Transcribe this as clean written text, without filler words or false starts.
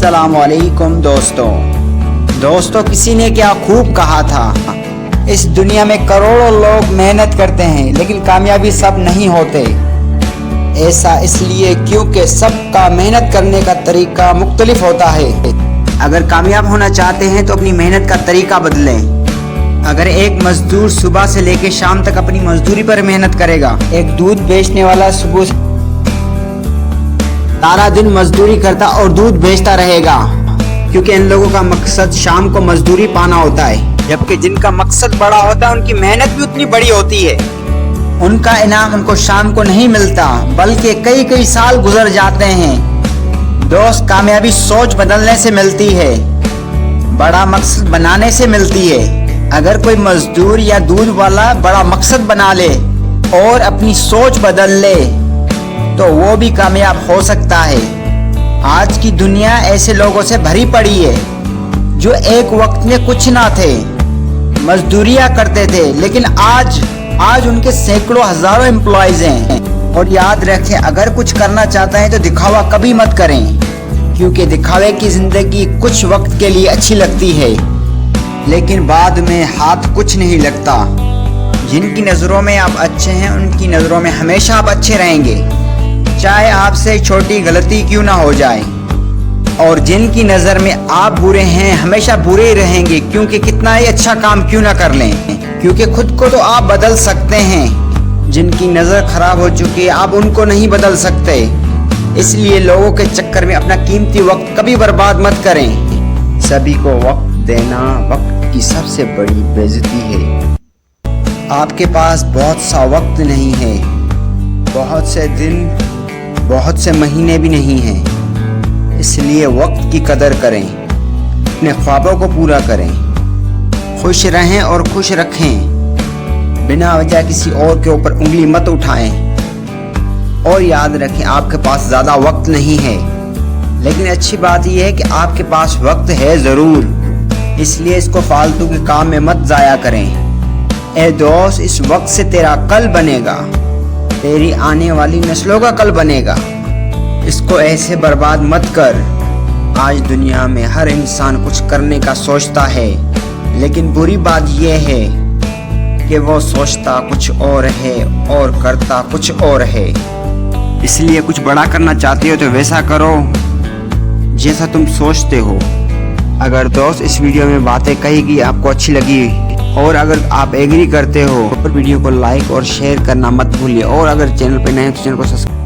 अस्सलाम वालेकुम दोस्तों, किसी ने क्या खूब कहा था, इस दुनिया में करोड़ों लोग मेहनत करते हैं लेकिन कामयाबी सब नहीं होते। ऐसा इसलिए क्योंकि सबका मेहनत करने का तरीका मुख्तलिफ होता है। अगर कामयाब होना चाहते हैं तो अपनी मेहनत का तरीका बदलें। अगर एक मजदूर सुबह से लेकर शाम तक अपनी मजदूरी पर मेहनत करेगा, एक दूध बेचने वाला सुबह सारा दिन मजदूरी करता और दूध बेचता रहेगा, क्योंकि इन लोगों का मकसद शाम को मजदूरी पाना होता है। जबकि जिनका मकसद बड़ा होता है उनकी मेहनत भी उतनी बड़ी होती है। उनका इनाम उनको शाम को नहीं मिलता बल्कि कई साल गुजर जाते हैं। दोस्त, कामयाबी सोच बदलने से मिलती है, बड़ा मकसद बनाने से मिलती है। अगर कोई मजदूर या दूध वाला बड़ा मकसद बना ले और अपनी सोच बदल ले तो वो भी कामयाब हो सकता है। आज की दुनिया ऐसे लोगों से भरी पड़ी है जो एक वक्त में कुछ ना थे, मजदूरियां करते थे, लेकिन आज उनके सैकड़ों हजारों एम्प्लॉयज हैं। और याद रखें, अगर कुछ करना चाहते हैं तो दिखावा कभी मत करें, क्योंकि दिखावे की जिंदगी कुछ वक्त के लिए अच्छी लगती है लेकिन बाद में हाथ कुछ नहीं लगता। जिनकी नजरों में आप अच्छे हैं उनकी नजरों में हमेशा आप अच्छे रहेंगे, चाहे आपसे छोटी गलती क्यों ना हो जाए। और जिनकी नज़र में आप बुरे हैं हमेशा बुरे ही रहेंगे, क्योंकि कितना ही अच्छा काम क्यों ना कर लें, क्योंकि खुद को तो आप बदल सकते हैं। जिनकी नज़र खराब हो चुकी है आप उनको नहीं बदल सकते। इसलिए लोगों के चक्कर में अपना कीमती वक्त कभी बर्बाद मत करें। सभी को वक्त देना वक्त की सबसे बड़ी बेइज्जती है। आपके पास बहुत सा वक्त नहीं है, बहुत से दिन, बहुत से महीने भी नहीं हैं। इसलिए वक्त की कदर करें, अपने ख्वाबों को पूरा करें, खुश रहें और खुश रखें। बिना वजह किसी और के ऊपर उंगली मत उठाएं। और याद रखें, आपके पास ज़्यादा वक्त नहीं है, लेकिन अच्छी बात यह है कि आपके पास वक्त है ज़रूर। इसलिए इसको फालतू के काम में मत ज़ाया करें। ए दोस्त, इस वक्त से तेरा कल बनेगा, तेरी आने वाली नस्लों का कल बनेगा। इसको ऐसे बर्बाद मत कर। आज दुनिया में हर इंसान कुछ करने का सोचता है, लेकिन बुरी बात यह है कि वो सोचता कुछ और है और करता कुछ और है। इसलिए कुछ बड़ा करना चाहते हो तो वैसा करो जैसा तुम सोचते हो। अगर दोस्त इस वीडियो में बातें कही गई आपको अच्छी लगी और अगर आप एग्री करते हो तो वीडियो को लाइक और शेयर करना मत भूलिए। और अगर चैनल पे नए हैं तो चैनल को सब्सक्राइब